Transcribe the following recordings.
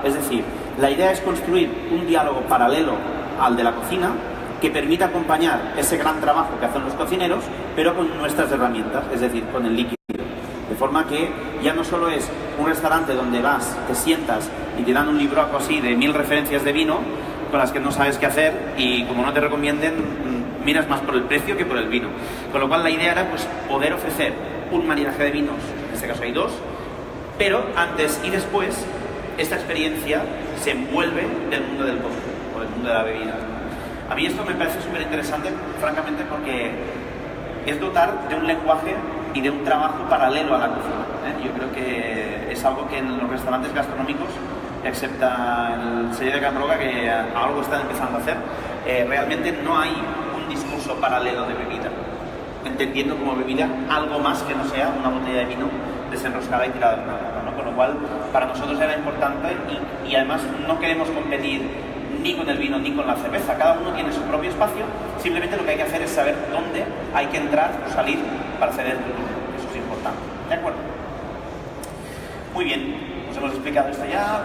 Es decir, la idea es construir un diálogo paralelo al de la cocina que permita acompañar ese gran trabajo que hacen los cocineros, pero con nuestras herramientas, es decir, con el líquido. De forma que ya no solo es un restaurante donde vas, te sientas y te dan un libraco así de 1000 referencias de vino con las que no sabes qué hacer y como no te recomienden, miras más por el precio que por el vino. Con lo cual la idea era pues poder ofrecer un maridaje de vinos, en este caso hay 2, pero antes y después esta experiencia se envuelve del mundo del cóctel o del mundo de la bebida. A mí esto me parece súper interesante, francamente, porque es dotar de un lenguaje y de un trabajo paralelo a la cocina, ¿eh? Yo creo que es algo que en los restaurantes gastronómicos, excepto el sello de Can Roca, que algo están empezando a hacer, realmente no hay un discurso paralelo de bebida, entendiendo como bebida algo más que no sea una botella de vino desenroscada y tirada en una copa, ¿no? Con lo cual, para nosotros era importante y además no queremos competir ni con el vino ni con la cerveza. Cada uno tiene su propio espacio, simplemente lo que hay que hacer es saber dónde hay que entrar o salir para ceder tu turno. Eso es importante. ¿De acuerdo? Muy bien, os hemos explicado esto ya,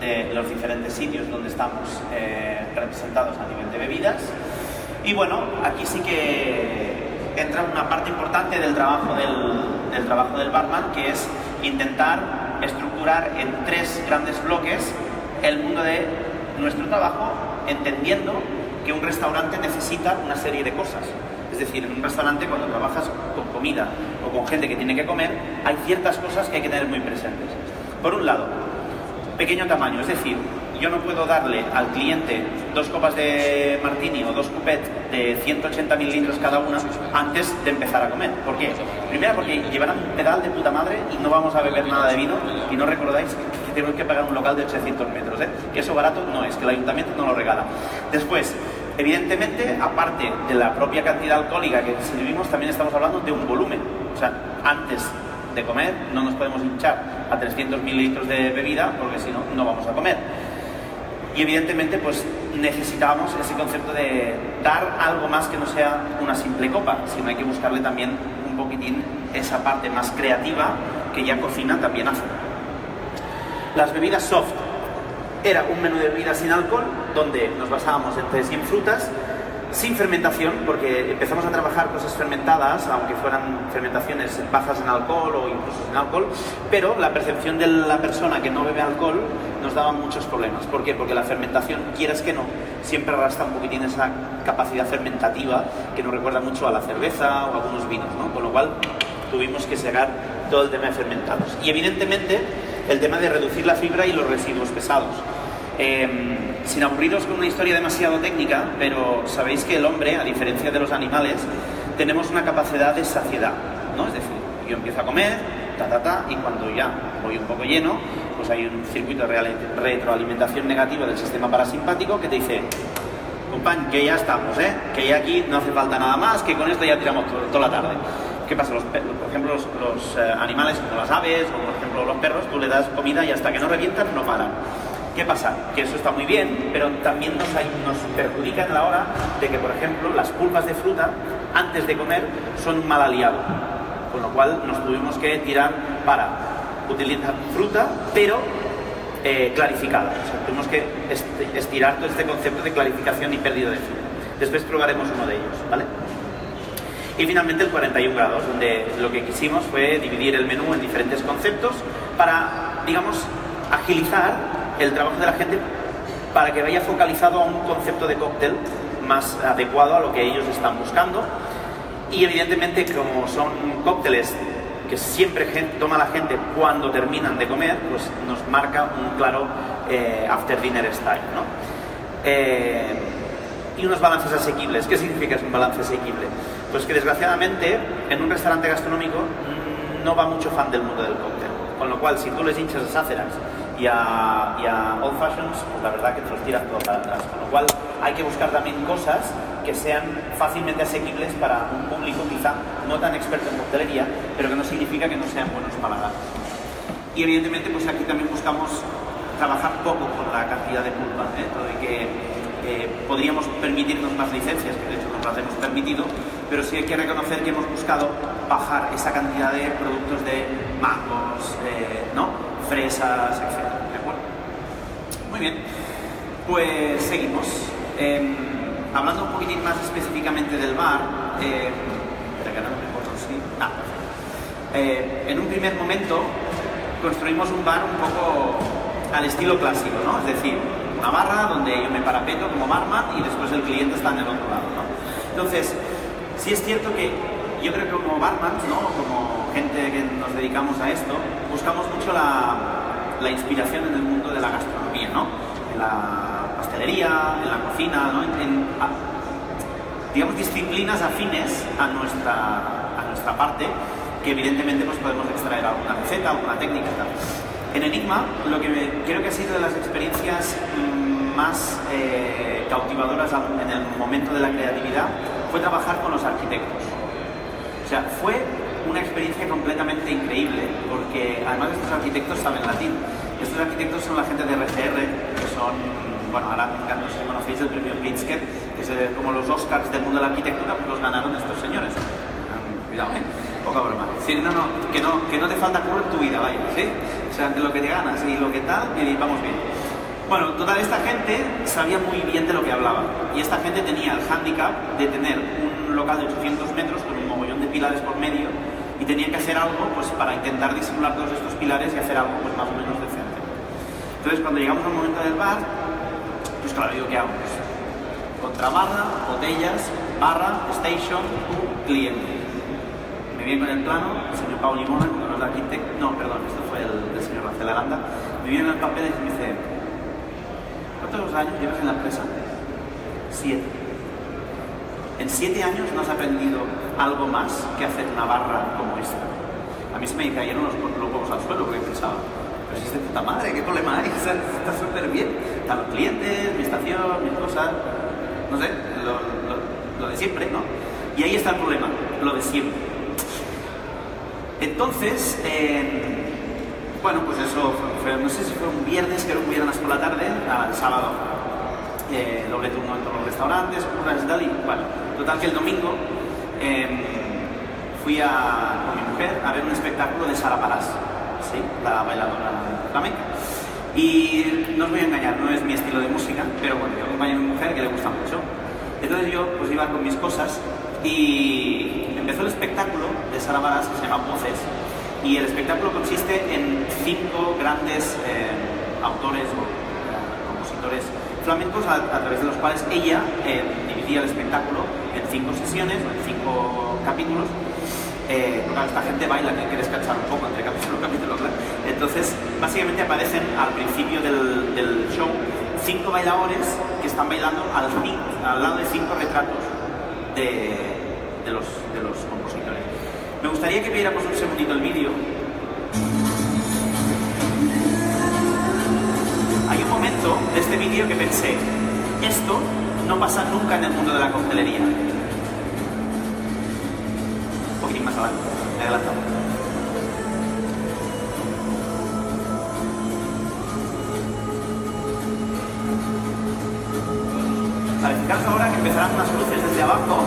de los diferentes sitios donde estamos representados a nivel de bebidas. Y bueno, aquí sí que entra una parte importante del trabajo del barman, que es intentar estructurar en 3 grandes bloques el mundo de nuestro trabajo, entendiendo que un restaurante necesita una serie de cosas. Es decir, en un restaurante, cuando trabajas con comida o con gente que tiene que comer, hay ciertas cosas que hay que tener muy presentes. Por un lado, pequeño tamaño, es decir, yo no puedo darle al cliente 2 copas de martini o 2 coupets de 180 mililitros cada una antes de empezar a comer. ¿Por qué? Primero, porque llevarán un pedal de puta madre y no vamos a beber nada de vino, y no recordáis que tenemos que pagar un local de 800 metros, ¿eh? Que eso barato no es, que el ayuntamiento no lo regala. Después, evidentemente, aparte de la propia cantidad alcohólica que servimos, también estamos hablando de un volumen. O sea, antes de comer no nos podemos hinchar a 300 mililitros de bebida, porque si no, no vamos a comer. Y evidentemente pues necesitamos ese concepto de dar algo más que no sea una simple copa, sino hay que buscarle también un poquitín esa parte más creativa que ya cocina también hace. Las bebidas soft era un menú de bebidas sin alcohol, donde nos basábamos entre sin frutas, sin fermentación, porque empezamos a trabajar cosas fermentadas, aunque fueran fermentaciones bajas en alcohol o incluso sin alcohol, pero la percepción de la persona que no bebe alcohol nos daba muchos problemas. ¿Por qué? Porque la fermentación, quieras que no, siempre arrastra un poquitín esa capacidad fermentativa que nos recuerda mucho a la cerveza o a algunos vinos, ¿no? Con lo cual tuvimos que sacar todo el tema de fermentados. Y evidentemente el tema de reducir la fibra y los residuos pesados. Sin aburriros con una historia demasiado técnica, pero sabéis que el hombre, a diferencia de los animales, tenemos una capacidad de saciedad, ¿no? Es decir, yo empiezo a comer, y cuando ya voy un poco lleno, pues hay un circuito de retroalimentación negativa del sistema parasimpático que te dice: compañ, que ya estamos, que ya aquí no hace falta nada más, que con esto ya tiramos toda la tarde. ¿Qué pasa? Por ejemplo, los animales como las aves o por ejemplo los perros, tú le das comida y hasta que no revientan no paran. ¿Qué pasa? Que eso está muy bien, pero también nos perjudica en la hora de que, por ejemplo, las pulpas de fruta antes de comer son un mal aliado, con lo cual nos tuvimos que tirar para utilizar fruta, pero clarificada. O sea, tuvimos que estirar todo este concepto de clarificación y pérdida de fibra. Después probaremos uno de ellos, ¿vale? Y finalmente el 41 grados, donde lo que quisimos fue dividir el menú en diferentes conceptos para, digamos, agilizar el trabajo de la gente para que vaya focalizado a un concepto de cóctel más adecuado a lo que ellos están buscando. Y evidentemente, como son cócteles que siempre toma la gente cuando terminan de comer, pues nos marca un claro after dinner style, ¿no? Y unos balances asequibles. ¿Qué significa un balance asequible? Pues que desgraciadamente en un restaurante gastronómico no va mucho fan del mundo del cóctel, con lo cual si tú les hinchas a Sáceras y a Old Fashions, pues la verdad que te los tiras todo para atrás, con lo cual hay que buscar también cosas que sean fácilmente asequibles para un público quizá no tan experto en coctelería, pero que no significa que no sean buenos paladares. Y evidentemente pues aquí también buscamos trabajar poco con la cantidad de pulpa, todo y que podríamos permitirnos más licencias, que de hecho nos las hemos permitido, pero sí hay que reconocer que hemos buscado bajar esa cantidad de productos de mangos, ¿no? fresas, etc. ¿De acuerdo? Muy bien, pues seguimos. Hablando un poquitín más específicamente del bar, espera que ahora no me acuerdo si... perfecto. En un primer momento construimos un bar un poco al estilo clásico, ¿no? Es decir, una barra donde yo me parapeto como barman y después el cliente está en el otro lado, ¿no? Entonces, sí es cierto que yo creo que como barman, ¿no? Como gente que nos dedicamos a esto, buscamos mucho la inspiración en el mundo de la gastronomía, ¿no? En la pastelería, en la cocina, ¿no? Digamos, disciplinas afines a nuestra parte, que evidentemente pues, podemos extraer alguna receta, alguna técnica y tal. En Enigma, lo que creo que ha sido de las experiencias más cautivadoras en el momento de la creatividad fue trabajar con los arquitectos. O sea, fue una experiencia completamente increíble, porque además estos arquitectos saben latín. Estos arquitectos son la gente de RCR, que son, bueno, ahora no sé si conocéis el premio Pritzker, que es como los Oscars del mundo de la arquitectura, pues los ganaron estos señores. Cuidado, poca broma. Sí, que no te falta curro en tu vida, vaya, ¿sí? O sea, de lo que te ganas y lo que tal, y vamos bien. Bueno, total, esta gente sabía muy bien de lo que hablaba, y esta gente tenía el hándicap de tener un local de 800 metros con un mogollón de pilares por medio, y tenían que hacer algo pues para intentar disimular todos estos pilares y hacer algo pues más o menos decente. Entonces, cuando llegamos al momento del bar, pues claro, ¿yo qué hago? Pues, contrabarra, botellas, barra, station, cliente. Me viene con el plano, el señor Pau Limona, uno de los arquitectos, no, perdón, esto fue el señor Rafael Aranda, me viene en el papel y me dice, ¿cuántos años llevas en la empresa? 7. En 7 años no has aprendido algo más que hacer una barra como esta. A mí se me cayeron los huevos al suelo porque pensaba, pero si es de puta madre, ¿qué problema hay? Está súper bien. Están los clientes, mi estación, mis cosas, no sé, lo de siempre, ¿no? Y ahí está el problema, lo de siempre. Entonces, bueno, pues eso fue, no sé si fue un viernes, creo que un viernes por la tarde, al sábado, doble turno en todos los restaurantes, cosas y tal, y bueno, total que el domingo fui con mi mujer a ver un espectáculo de Sara Parás, ¿sí? La bailadora flamenca. Y no os voy a engañar, no es mi estilo de música, pero bueno, yo acompaño a mi mujer que le gusta mucho. Entonces yo pues iba con mis cosas y empezó el espectáculo de Sara Parás, que se llama Voces, y el espectáculo consiste en 5 grandes autores o compositores flamencos a través de los cuales ella dividía el espectáculo en 5 sesiones, en 5 capítulos. Porque esta gente baila, que hay que descansar un poco entre capítulo y capítulo, claro. Entonces, básicamente aparecen al principio del show 5 bailadores que están bailando al lado de 5 retratos de los compositores. Me gustaría que viéramos un segundito el vídeo. Hay un momento de este vídeo que pensé, esto no pasa nunca en el mundo de la coctelería. Un poquitín más adelantamos. Vale, fijaros ahora que empezarán unas luces desde abajo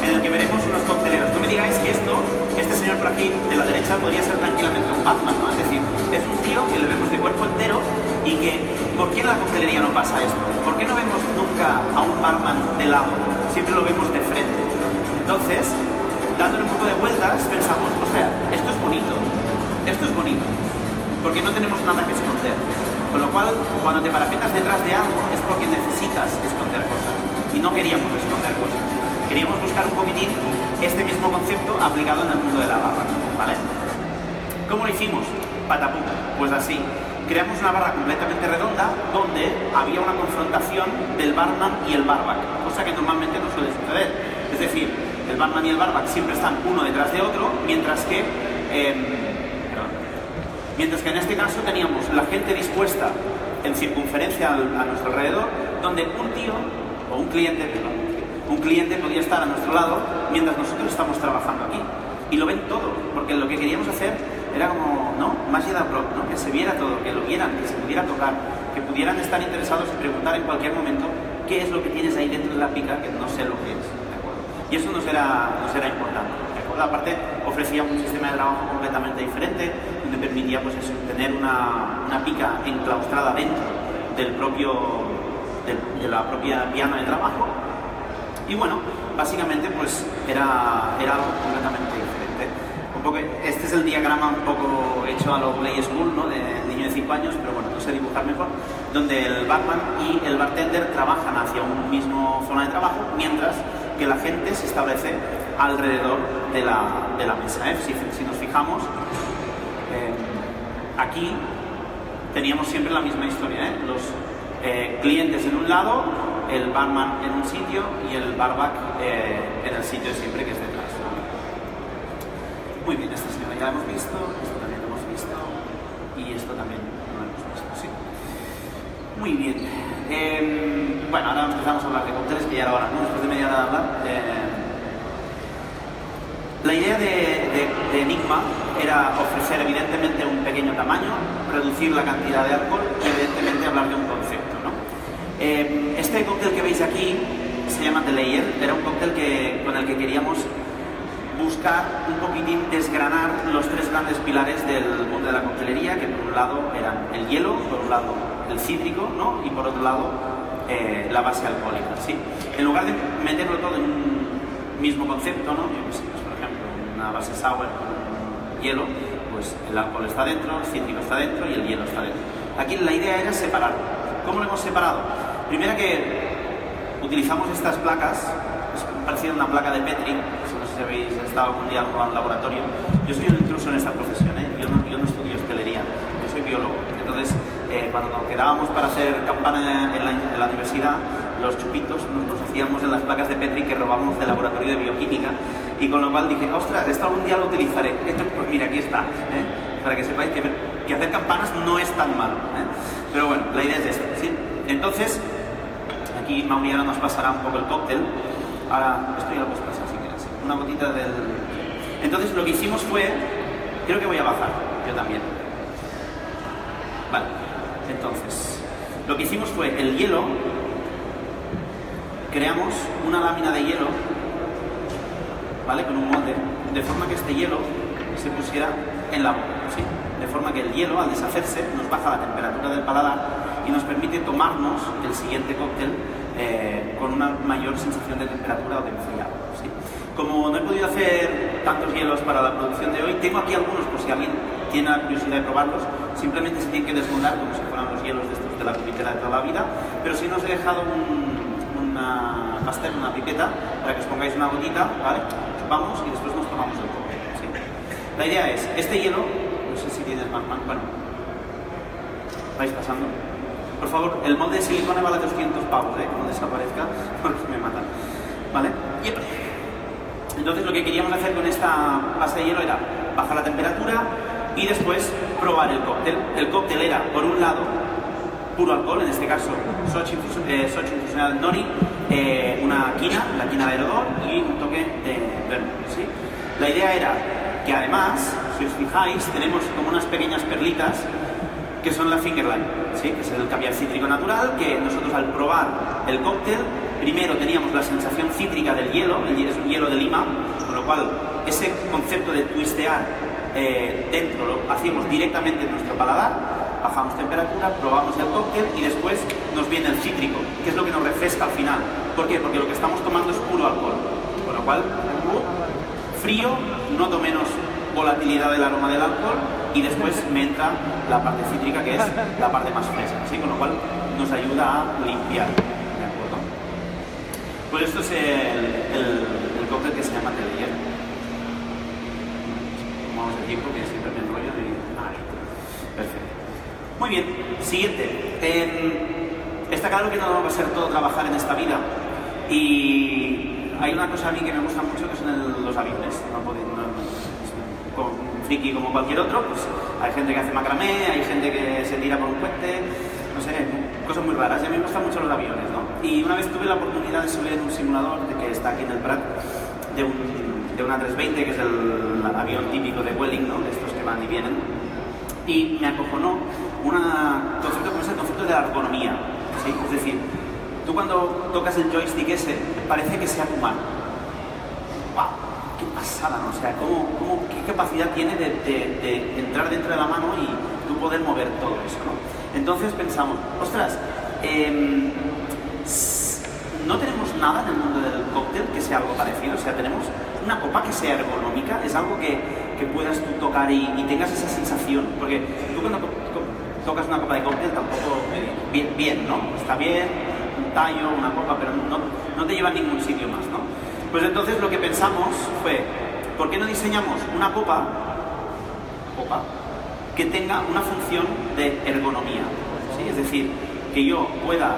en el que veremos unos cocteleros. No me digáis que este señor por aquí de la derecha podría ser tranquilamente un Batman, ¿no? Es decir, es un tío que le vemos de cuerpo entero y que, ¿por qué en la coctelería no pasa esto? ¿Por qué no vemos nunca a un barman de lado? Siempre lo vemos de frente. Entonces, dándole un poco de vueltas, pensamos, o sea, esto es bonito, porque no tenemos nada que esconder. Con lo cual, cuando te parapetas detrás de algo es porque necesitas esconder cosas. Y no queríamos esconder cosas. Queríamos buscar un poquitín este mismo concepto aplicado en el mundo de la barra, ¿vale? ¿Cómo lo hicimos? Patapum. Pues así. Creamos una barra completamente redonda donde había una confrontación del barman y el barback, cosa que normalmente no suele suceder. Es decir, el barman y el barback siempre están uno detrás de otro, mientras que en este caso teníamos la gente dispuesta en circunferencia a nuestro alrededor, donde un tío o un cliente podía estar a nuestro lado mientras nosotros estamos trabajando aquí. Y lo ven todo, porque lo que queríamos hacer era como, ¿no? Magia de Brock, ¿no? Que se viera todo, que lo vieran, que se pudiera tocar, que pudieran estar interesados y preguntar en cualquier momento qué es lo que tienes ahí dentro de la pica, que no sé lo que es, ¿de acuerdo? Y eso nos era importante, ¿de acuerdo? Aparte, ofrecía un sistema de trabajo completamente diferente, un me permitía pues eso, tener una pica enclaustrada dentro del de la propia piano de trabajo. Y bueno, básicamente pues era algo completamente diferente. Un poco, este es el diagrama un poco hecho a lo Play School, ¿no? De niño de 5 años, pero bueno, no sé dibujar mejor, donde el barman y el bartender trabajan hacia un mismo zona de trabajo, mientras que la gente se establece alrededor de la mesa, ¿eh? Si nos fijamos, aquí teníamos siempre la misma historia, ¿eh? Los clientes en un lado, el barman en un sitio y el barback en el sitio siempre que es detrás, ¿no? Muy bien, esta señora ya la hemos visto, esto también lo hemos visto y esto también lo hemos visto, sí. Muy bien. Bueno, ahora empezamos a hablar de cócteles, que ya era hora, ¿no? Después de media hora de hablar. La idea de Enigma era ofrecer evidentemente un pequeño tamaño, reducir la cantidad de alcohol y evidentemente hablar de un concepto, ¿no? Este cóctel que veis aquí se llama The Layer, era un cóctel con el que queríamos buscar un poquitín desgranar los tres grandes pilares del mundo de la coctelería, que por un lado eran el hielo, por un lado el cítrico, ¿no? Y por otro lado la base alcohólica, ¿sí? En lugar de meterlo todo en un mismo concepto, ¿no? Yo qué sé, pues, por ejemplo, una base sour con hielo, pues el alcohol está dentro, el cítrico está dentro y el hielo está dentro. Aquí la idea era separarlo. ¿Cómo lo hemos separado? Primero que utilizamos estas placas, es parecido a una placa de Petri, no sé si habéis estado algún día en un laboratorio. Yo soy un intruso en esta profesión, ¿eh? Yo no estudio hostelería, yo soy biólogo. Entonces, cuando nos quedábamos para hacer campana en la universidad, los chupitos nos hacíamos en las placas de Petri que robamos del laboratorio de bioquímica, y con lo cual dije, ostras, esto algún día lo utilizaré. Esto, pues mira, aquí está, para que sepáis que hacer campanas no es tan malo, pero bueno, la idea es esta, ¿sí? Entonces, aquí Mauri ahora nos pasará un poco el cóctel. Ahora, esto ya lo puedes pasar si quieres, una gotita del... Entonces lo que hicimos fue, creo que voy a bajar, yo también. Vale, entonces, lo que hicimos fue el hielo, creamos una lámina de hielo, ¿vale? Con un molde, de forma que este hielo se pusiera en la boca, ¿sí? De forma que el hielo, al deshacerse, nos baja la temperatura del paladar y nos permite tomarnos el siguiente cóctel con una mayor sensación de temperatura o de enfriado, ¿sí? Como no he podido hacer tantos hielos para la producción de hoy, tengo aquí algunos por si alguien tiene la curiosidad de probarlos. Simplemente se tienen que desmoldar como si fueran los hielos de estos de la pipetera de toda la vida, pero si no os he dejado una pastilla, una pipeta, para que os pongáis una gotita, ¿vale? Chupamos y después nos tomamos el cóctel, ¿sí? La idea es, este hielo, no sé si tienes más, bueno, vais pasando. Por favor, el molde de silicona vale 200 pavos, que no desaparezca, porque me matan, ¿vale? Yep. Entonces lo que queríamos hacer con esta base de hielo era bajar la temperatura y después probar el cóctel. El cóctel era, por un lado, puro alcohol, en este caso Sochi infusional nori, una quina, la quina de Herodor y un toque de vermouth, ¿sí? La idea era que además, si os fijáis, tenemos como unas pequeñas perlitas que son la finger lime, ¿sí? Que es el caviar cítrico natural, que nosotros al probar el cóctel, primero teníamos la sensación cítrica del hielo, es un hielo de lima, con lo cual ese concepto de twistear dentro lo hacíamos directamente en nuestro paladar, bajamos temperatura, probamos el cóctel y después nos viene el cítrico, que es lo que nos refresca al final. ¿Por qué? Porque lo que estamos tomando es puro alcohol, con lo cual frío, noto menos volatilidad del aroma del alcohol y después me entra la parte cítrica, que es la parte más fresca, ¿sí? Con lo cual nos ayuda a limpiar, ¿de acuerdo? Pues esto es el cóctel que se llama The Layer. Vamos a decir porque siempre me enrollo y... Vale, perfecto. Muy bien, siguiente. Está claro que no va a ser todo trabajar en esta vida y hay una cosa a mí que me gusta mucho que son los aviones. Con un friki como cualquier otro, pues hay gente que hace macramé, hay gente que se tira por un puente, no sé, cosas muy raras. Y a mí me gustan mucho los aviones, ¿no? Y una vez tuve la oportunidad de subir en un simulador que está aquí en el Prat, de una 320, que es el avión típico de Vueling, ¿no? De estos que van y vienen. Y me acojonó un concepto como es el concepto de la ergonomía, ¿sí? Es decir, tú cuando tocas el joystick ese, parece que sea tu mano. ¡Wow! pasada, ¿no? O sea, qué capacidad tiene de entrar dentro de la mano y tú poder mover todo eso, ¿no? Entonces pensamos, ostras, no tenemos nada en el mundo del cóctel que sea algo parecido. O sea, tenemos una copa que sea ergonómica, es algo que puedas tú tocar y tengas esa sensación, porque tú cuando tocas una copa de cóctel tampoco bien, ¿no? Está bien, un tallo, una copa, pero no te lleva a ningún sitio más, ¿no? Pues entonces lo que pensamos fue, ¿por qué no diseñamos una copa que tenga una función de ergonomía? ¿Sí? Es decir, que yo pueda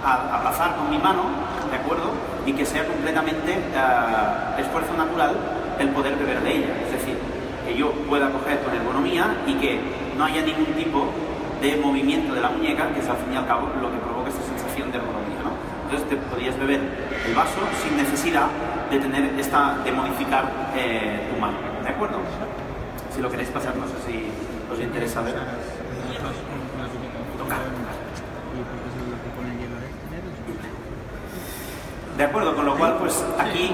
abrazar con mi mano, ¿de acuerdo? Y que sea completamente esfuerzo natural el poder beber de ella. Es decir, que yo pueda coger con ergonomía y que no haya ningún tipo de movimiento de la muñeca, que es al fin y al cabo lo que provoca esta sensación de ergonomía, ¿no? Entonces te podrías beber el vaso sin necesidad de modificar tu mano, ¿de acuerdo? Si lo queréis pasar, no sé si os interesa ver. Tocar. De acuerdo, con lo cual, pues aquí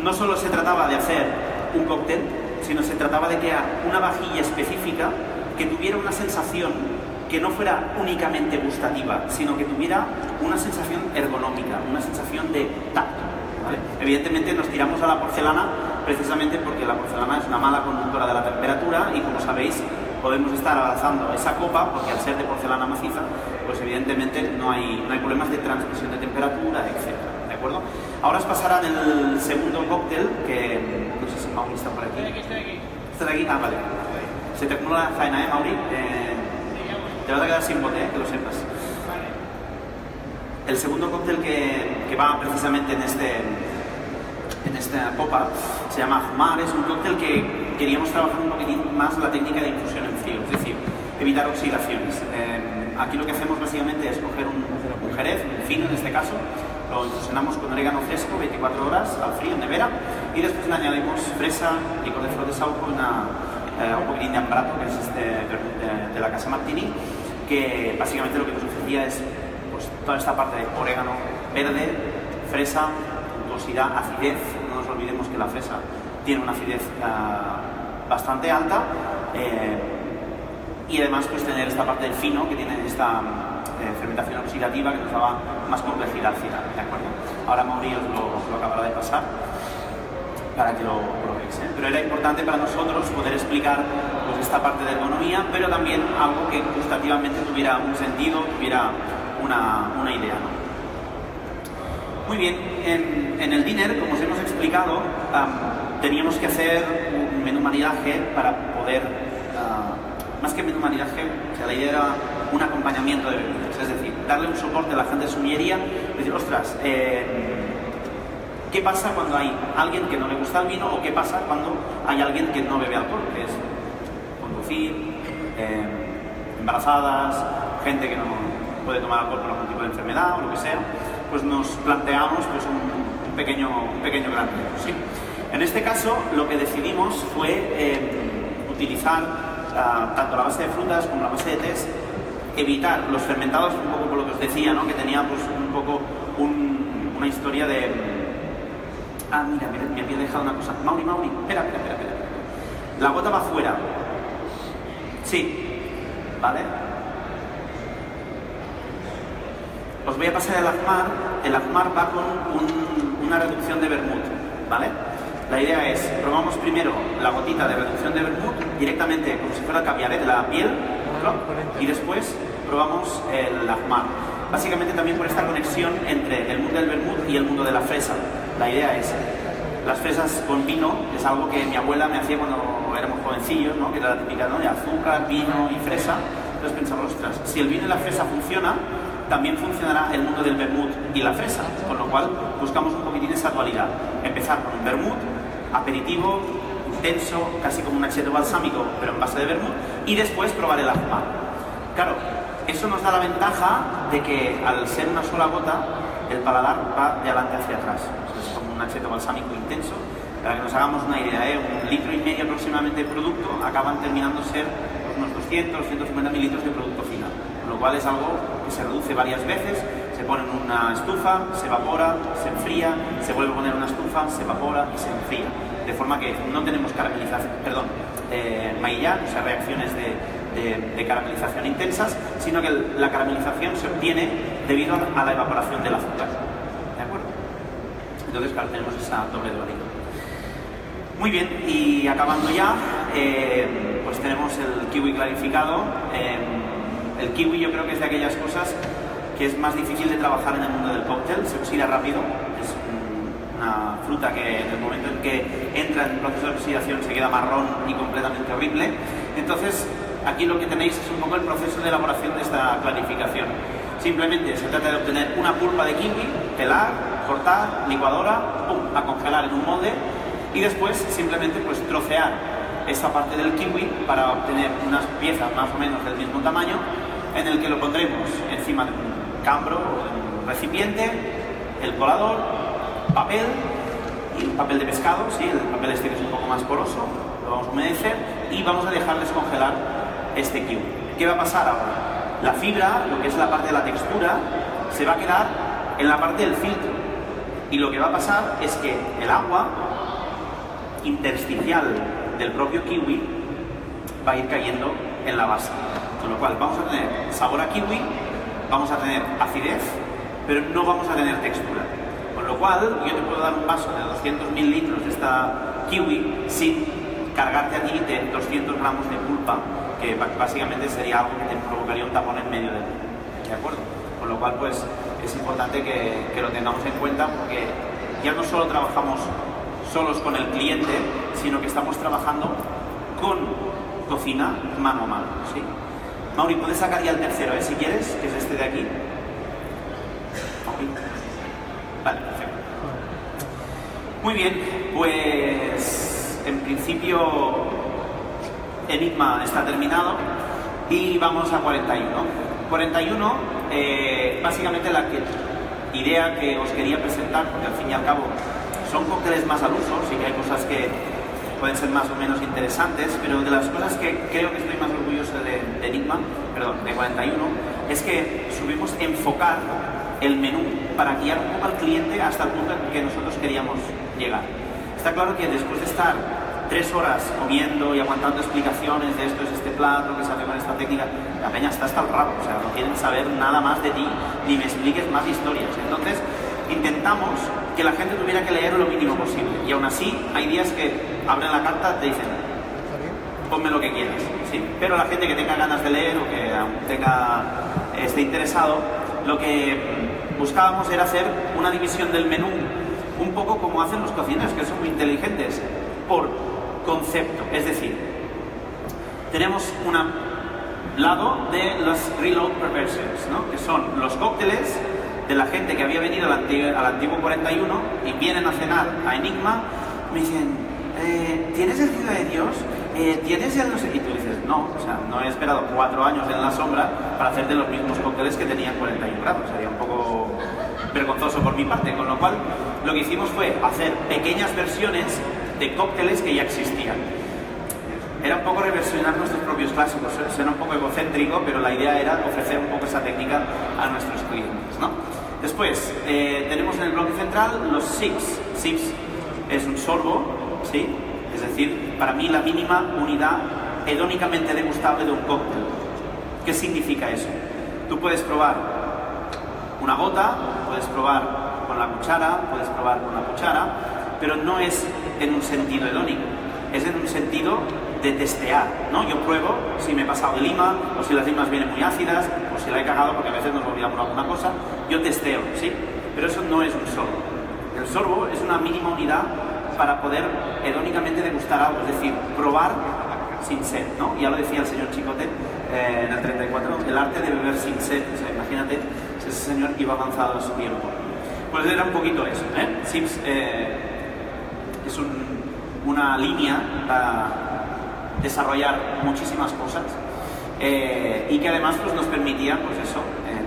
no solo se trataba de hacer un cóctel, sino se trataba de crear una vajilla específica que tuviera una sensación que no fuera únicamente gustativa, sino que tuviera una sensación ergonómica, una sensación de tacto, ¿vale? Evidentemente nos tiramos a la porcelana precisamente porque la porcelana es una mala conductora de la temperatura y, como sabéis, podemos estar abrazando esa copa porque al ser de porcelana maciza, pues evidentemente no hay problemas de transmisión de temperatura, etc. ¿De acuerdo? Ahora os pasarán el segundo cóctel, que no sé si Mauri está por aquí. Estoy aquí. ¿Estás aquí? Ah, vale. Se te acumula la faena, Mauri? Te vas a quedar sin bote, que lo sepas. Vale. El segundo cóctel que va precisamente en esta copa se llama Ahmar. Es un cóctel que queríamos trabajar un poquitín más la técnica de infusión en frío, es decir, evitar oxidaciones. Aquí lo que hacemos básicamente es coger un jerez, un fino en este caso, lo infusionamos con orégano fresco 24 horas al frío en nevera y después le añadimos fresa, licor de flor de saúco, un poquitín de ambrato, que es de la Casa Martini, que básicamente lo que nos ofrecía es pues, toda esta parte de orégano verde, fresa, untuosidad, acidez. No nos olvidemos que la fresa tiene una acidez bastante alta y además pues tener esta parte del fino que tiene esta fermentación oxidativa que nos daba más complejidad al final, ¿de acuerdo? Ahora Mauri os lo acabará de pasar para que lo probéis, ¿eh? Pero era importante para nosotros poder explicar pues, esta parte de ergonomía, pero también algo que gustativamente tuviera un sentido, tuviera una idea, ¿no? Muy bien, en el dinner, como os hemos explicado, teníamos que hacer un menú maridaje para poder, más que menú maridaje, o sea, la idea era un acompañamiento de bebidas, es decir, darle un soporte a la gente de sumillería, decir, ostras, ¿qué pasa cuando hay alguien que no le gusta el vino o qué pasa cuando hay alguien que no bebe alcohol? Que es conducir, embarazadas, gente que no puede tomar alcohol por algún tipo de enfermedad o lo que sea, pues nos planteamos pues, un pequeño gran reto, ¿sí? En este caso, lo que decidimos fue utilizar tanto la base de frutas como la base de tés, evitar los fermentados, un poco por lo que os decía, ¿no? Que tenía pues, un poco una historia de... Ah, mira, me había dejado una cosa. Mauri, espera. La gota va fuera. Sí, ¿vale? Os voy a pasar el Ahmar. El Ahmar va con una reducción de vermut, ¿vale? La idea es, probamos primero la gotita de reducción de vermut directamente como si fuera el caviar de la piel, ¿no? Y después probamos el Ahmar. Básicamente también por esta conexión entre el mundo del vermut y el mundo de la fresa. La idea es, las fresas con vino es algo que mi abuela me hacía cuando éramos jovencillos, ¿no? Que era la típica, ¿no? De azúcar, vino y fresa. Entonces pensamos, ostras, si el vino y la fresa funciona, también funcionará el mundo del vermut y la fresa, con lo cual buscamos un poquitín esa dualidad. Empezar con un vermut, aperitivo, intenso, casi como un acheto balsámico, pero en base de vermut, y después probar el Ahmar. Claro, eso nos da la ventaja de que al ser una sola gota, el paladar va de adelante hacia atrás. Es como un acheto balsámico intenso. Para que nos hagamos una idea, 1,5 litros aproximadamente de producto acaban terminando ser unos 200-250 mililitros de producto final. Con lo cual es algo que se reduce varias veces, Se pone en una estufa, se evapora, se enfría, se vuelve a poner en una estufa, se evapora y se enfría. De forma que no tenemos maillage, o sea, reacciones de caramelización intensas, sino que la caramelización se obtiene debido a la evaporación del azúcar. ¿De acuerdo? Entonces, claro, tenemos esa doble dualidad. Muy bien, y acabando ya, pues tenemos el kiwi clarificado. El kiwi yo creo que es de aquellas cosas que es más difícil de trabajar en el mundo del cóctel, se oxida rápido, es una fruta que en el momento en que entra en el proceso de oxidación se queda marrón y completamente horrible. Entonces, aquí lo que tenéis es un poco el proceso de elaboración de esta clarificación. Simplemente se trata de obtener una pulpa de kiwi, pelar, cortar, licuadora, pum, a congelar en un molde y después simplemente pues trocear esta parte del kiwi para obtener unas piezas más o menos del mismo tamaño, en el que lo pondremos encima de un cambro o de un recipiente, el colador, papel y un papel de pescado, ¿sí? El papel este que es un poco más poroso, lo vamos a humedecer y vamos a dejar descongelar este kiwi. ¿Qué va a pasar ahora? La fibra, lo que es la parte de la textura, se va a quedar en la parte del filtro y lo que va a pasar es que el agua intersticial del propio kiwi va a ir cayendo en la base, con lo cual vamos a tener sabor a kiwi, vamos a tener acidez, pero no vamos a tener textura. Con lo cual, yo te puedo dar un vaso de 200 mililitros de esta kiwi sin cargarte a ti de 200 gramos de pulpa, que básicamente sería algo que te provocaría un tapón en medio ¿de acuerdo? Con lo cual, pues, es importante que lo tengamos en cuenta, porque ya no solo trabajamos solos con el cliente, sino que estamos trabajando con cocina mano a mano, ¿sí? Mauri, puedes sacar ya el tercero, si quieres, que es este de aquí. Okay. Vale, perfecto. Muy bien, pues en principio Enigma está terminado y vamos a 41. 41, básicamente la idea que os quería presentar, porque al fin y al cabo son cócteles más al uso, sí que hay cosas que pueden ser más o menos interesantes, pero de las cosas que creo que estoy más orgulloso de Enigma, perdón, de 41, es que supimos enfocar el menú para guiar un poco al cliente hasta el punto en que nosotros queríamos llegar. Está claro que después de estar 3 horas comiendo y aguantando explicaciones de esto es este plato, que se hace con esta técnica, la peña está hasta el rabo, o sea, no quieren saber nada más de ti, ni me expliques más historias. Entonces, intentamos que la gente tuviera que leer lo mínimo posible, y aún así hay días que abren la carta y te dicen ponme lo que quieras, sí, pero la gente que tenga ganas de leer o que esté interesado, lo que buscábamos era hacer una división del menú un poco como hacen los cocineros, que son muy inteligentes, por concepto. Es decir, tenemos un lado de los reload prepares, ¿no? Que son los cócteles de la gente que había venido al antiguo 41 y vienen a cenar a Enigma, me dicen, ¿tienes el Ciudad de Dios? ¿Tienes el no sé? Y tú dices, no, o sea, no he esperado 4 años en la sombra para hacerte los mismos cócteles que tenían 41 grados, sería un poco vergonzoso por mi parte, con lo cual lo que hicimos fue hacer pequeñas versiones de cócteles que ya existían. Era un poco reversionar nuestros propios clásicos, suena un poco egocéntrico, pero la idea era ofrecer un poco esa técnica a nuestros clientes, ¿no? Después, tenemos en el bloque central los sips. Sips es un sorbo, ¿sí? Es decir, para mí la mínima unidad hedónicamente degustable de un cóctel. ¿Qué significa eso? Tú puedes probar una gota, puedes probar con la cuchara, puedes probar con la cuchara, pero no es en un sentido hedónico, es en un sentido de testear, ¿no? Yo pruebo si me he pasado de lima, o si las limas vienen muy ácidas, o si la he cagado porque a veces nos olvidamos alguna cosa, yo testeo, ¿sí? Pero eso no es un sorbo. El sorbo es una mínima unidad para poder hedónicamente degustar algo, es decir, probar sin sed, ¿no? Ya lo decía el señor Chicote en el 34, el arte de beber sin sed. O sea, imagínate si ese señor iba avanzado a su tiempo. Pues era un poquito eso, ¿eh? Sips es una línea para desarrollar muchísimas cosas y que además pues, nos permitía pues eso,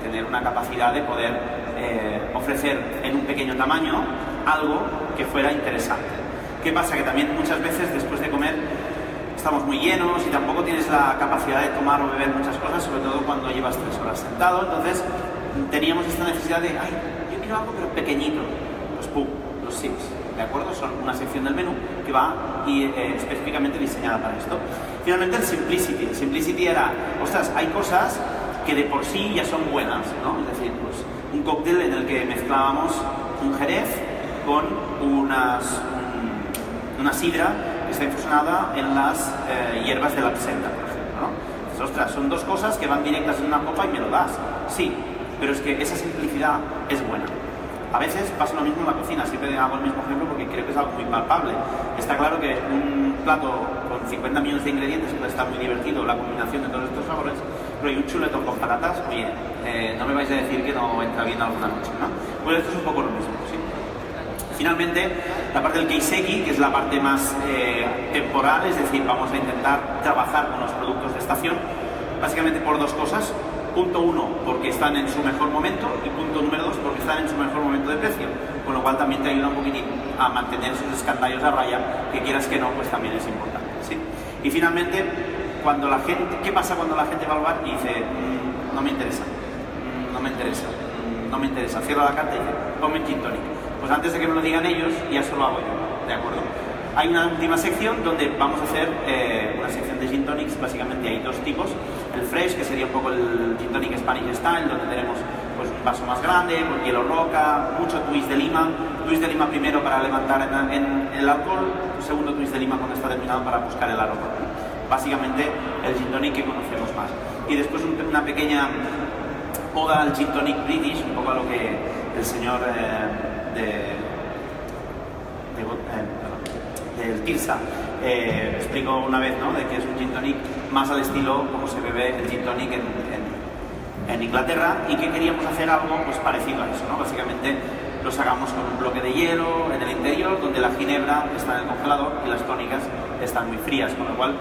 tener una capacidad de poder ofrecer en un pequeño tamaño algo que fuera interesante. ¿Qué pasa? Que también muchas veces después de comer estamos muy llenos y tampoco tienes la capacidad de tomar o beber muchas cosas, sobre todo cuando llevas 3 horas sentado. Entonces teníamos esta necesidad de, ay, yo quiero algo pero pequeñito. Pues pum, los sims, ¿de acuerdo? Son una sección del menú que va específicamente diseñada para esto. Finalmente el simplicity. El simplicity era, ostras, hay cosas que de por sí ya son buenas, ¿no? Es decir, pues un cóctel en el que mezclábamos un jerez con una sidra que está infusionada en las hierbas de la absenta, por ejemplo, ¿no? Entonces, ostras, son dos cosas que van directas en una copa y me lo das. Sí, pero es que esa simplicidad es buena. A veces pasa lo mismo en la cocina, siempre hago el mismo ejemplo porque creo que es algo muy palpable. Está claro que un plato con 50 millones de ingredientes puede estar muy divertido, la combinación de todos estos sabores, pero hay un chuletón con patatas, oye, no me vais a decir que no entra bien alguna noche, ¿no? Pues esto es un poco lo mismo, ¿sí? Finalmente, la parte del keiseki, que es la parte más temporal, es decir, vamos a intentar trabajar con los productos de estación, básicamente por dos cosas. Punto 1, porque están en su mejor momento, y punto número 2, porque están en su mejor momento de precio, con lo cual también te ayuda un poquitín a mantener esos escandallos a raya, que quieras que no, pues también es importante, ¿sí? Y finalmente, cuando la gente, ¿qué pasa cuando la gente va al bar y dice, no me interesa, no me interesa, no me interesa, cierra la carta y dice, ponme gin tonic? Pues antes de que me lo digan ellos, ya se lo hago yo, ¿de acuerdo? Hay una última sección donde vamos a hacer una sección de gin tonics. Básicamente hay dos tipos: el fresh, que sería un poco el gin tonic Spanish style, donde tenemos pues un vaso más grande, con hielo roca, mucho twist de lima primero para levantar en el alcohol, segundo twist de lima cuando está terminado para buscar el aroma. Básicamente el gin tonic que conocemos más. Y después una pequeña oda al gin tonic British, un poco a lo que el señor del Tirsa explicó una vez, ¿no? De que es un gin tonic más al estilo como se bebe el gin tonic en Inglaterra, y que queríamos hacer algo pues parecido a eso, ¿no? Básicamente lo sacamos con un bloque de hielo en el interior, donde la ginebra está en el congelador y las tónicas están muy frías, con lo cual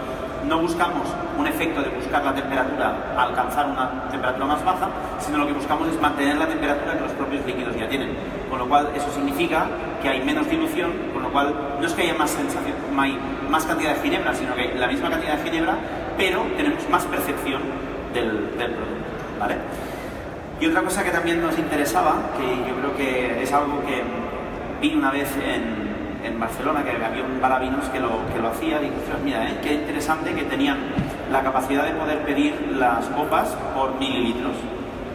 no buscamos un efecto de buscar la temperatura, alcanzar una temperatura más baja, sino lo que buscamos es mantener la temperatura que los propios líquidos ya tienen. Con lo cual eso significa que hay menos dilución, con lo cual no es que haya más sensación, más cantidad de ginebra, sino que hay la misma cantidad de ginebra, pero tenemos más percepción del producto, ¿vale? Y otra cosa que también nos interesaba, que yo creo que es algo que vi una vez en Barcelona, que había un bar a vinos que lo hacía, y dije, mira, qué interesante que tenían la capacidad de poder pedir las copas por mililitros.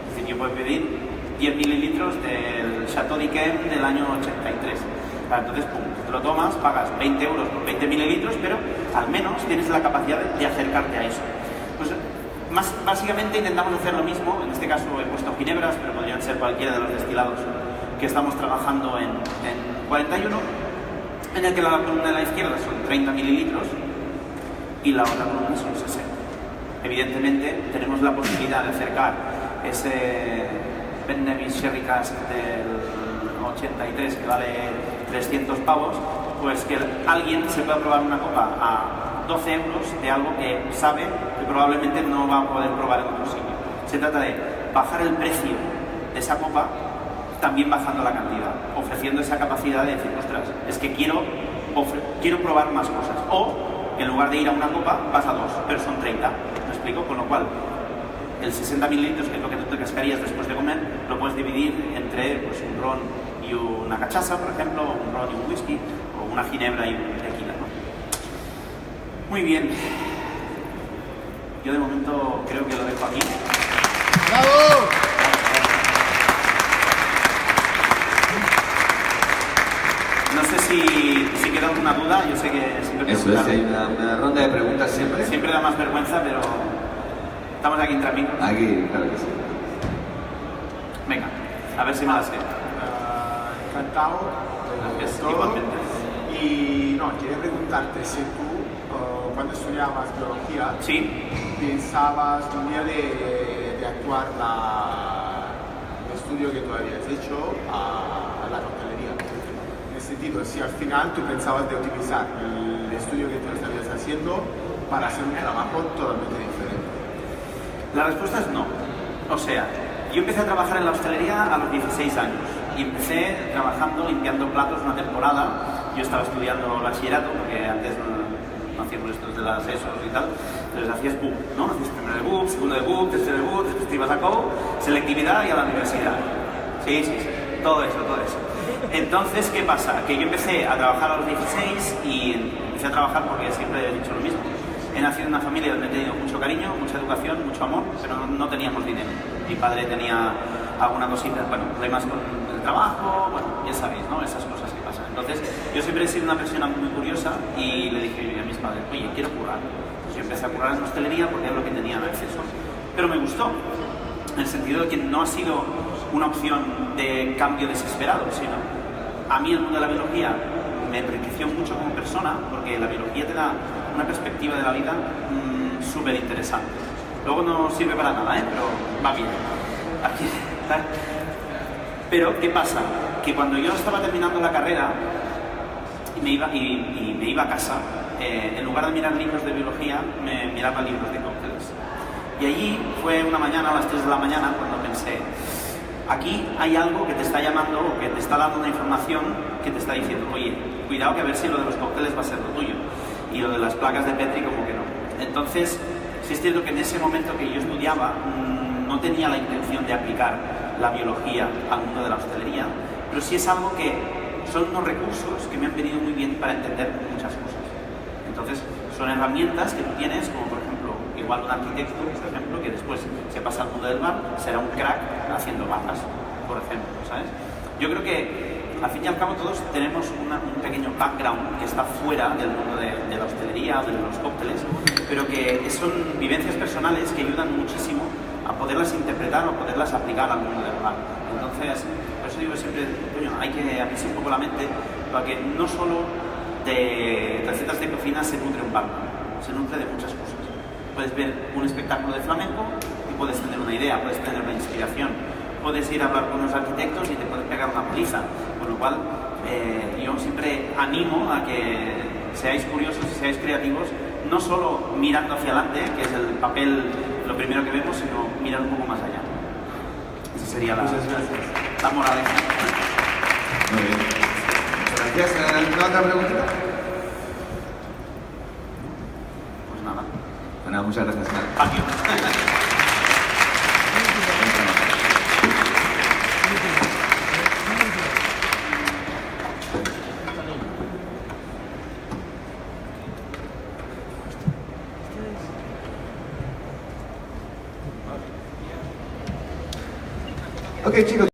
Es decir, yo puedo pedir 10 mililitros del Chateau d'Yquem del año 83. Entonces, pum, te lo tomas, pagas 20 euros por 20 mililitros, pero al menos tienes la capacidad de acercarte a eso. Pues básicamente intentamos hacer lo mismo. En este caso he puesto ginebras, pero podrían ser cualquiera de los destilados que estamos trabajando en 41, en el que la columna de la izquierda son 30 mililitros y la otra columna son 60. Evidentemente tenemos la posibilidad de acercar ese Ben Nevis Sherry Cask del 83 que vale 300 pavos, pues que alguien se pueda probar una copa a 12 euros de algo que sabe que probablemente no va a poder probar en otro sitio. Se trata de bajar el precio de esa copa, también bajando la cantidad, ofreciendo esa capacidad de decir, ostras, es que quiero probar más cosas. O, en lugar de ir a una copa, vas a dos, pero son 30, ¿me explico? Con lo cual, el 60 mililitros, que es lo que tú te cascarías después de comer, lo puedes dividir entre pues, un ron y una cachaza, por ejemplo, o un ron y un whisky, o una ginebra y un tequila, ¿no? Muy bien. Yo de momento creo que lo dejo aquí. ¡Bravo! No sé si queda alguna duda, yo sé que siempre eso es, hay una ronda de preguntas siempre. Siempre da más vergüenza, pero estamos aquí entre amigos. Aquí, claro que sí. Venga, a ver si me las sé. Encantado. Gracias, todo. igualmente. Y no, quería preguntarte si tú, cuando estudiabas biología, Sí. pensabas un día de actuar el estudio que tú habías hecho a la coctelería. En ese sentido, si al final tú pensabas de utilizar el estudio que tú estabas haciendo para hacer un trabajo totalmente diferente. La respuesta es no. O sea, yo empecé a trabajar en la hostelería a los 16 años y empecé trabajando limpiando platos una temporada. Yo estaba estudiando bachillerato porque antes no hacía estímulos estos de las ESOs y tal, entonces hacías BUP, ¿no? Hacías primero de BUP, segundo de BUP, tercero de BUP, después te ibas a COU, selectividad y a la universidad. Sí, todo eso. Entonces, ¿qué pasa? Que yo empecé a trabajar a los 16 y empecé a trabajar porque siempre he dicho lo mismo. He nacido en una familia donde he tenido mucho cariño, mucha educación, mucho amor, pero no teníamos dinero. Mi padre tenía alguna cosita, bueno, problemas con el trabajo, bueno, ya sabéis, ¿no? Esas cosas que pasan. Entonces, yo siempre he sido una persona muy curiosa y le dije a mis padres, oye, quiero currar. Entonces, yo empecé a currar en hostelería porque era lo que tenía acceso. Pero me gustó, en el sentido de que no ha sido una opción de cambio desesperado, sino a mí el mundo de la biología me enriqueció mucho como persona, porque la biología te da una perspectiva de la vida súper interesante. Luego no sirve para nada, pero va bien. Aquí, ¿vale? Pero, ¿qué pasa? Que cuando yo estaba terminando la carrera y me iba a casa, en lugar de mirar libros de biología, me miraba libros de cócteles. Y allí fue una mañana, a las 3 de la mañana, cuando pensé, aquí hay algo que te está llamando o que te está dando una información que te está diciendo, oye, cuidado que a ver si lo de los cócteles va a ser lo tuyo. Y lo de las placas de Petri como que no. Entonces, sí es cierto que en ese momento que yo estudiaba no tenía la intención de aplicar la biología al mundo de la hostelería, pero sí es algo que son unos recursos que me han venido muy bien para entender muchas cosas. Entonces, son herramientas que tú tienes, como por ejemplo, igual un arquitecto, por ejemplo, que después se pasa al mundo del bar, será un crack haciendo barras, por ejemplo, ¿sabes? Yo creo que al fin y al cabo todos tenemos un pequeño background que está fuera del mundo de la hostelería o de los cócteles, pero que son vivencias personales que ayudan muchísimo a poderlas interpretar o poderlas aplicar al mundo del bar. Entonces, por eso digo siempre, coño, hay que abrirse un poco la mente para que no solo de recetas de cocina se nutre un bar, se nutre de muchas cosas. Puedes ver un espectáculo de flamenco y puedes tener una idea, puedes tener una inspiración. Puedes ir a hablar con unos arquitectos y te puedes pegar una paliza, con lo cual yo siempre animo a que seáis curiosos y seáis creativos, no solo mirando hacia adelante, que es el papel, lo primero que vemos, sino mirar un poco más allá. Esa sería la moraleja. Muy bien. Muchas gracias. ¿Alguna otra preguntita? Pues nada. Bueno, muchas gracias. Patio. Ok, chicos.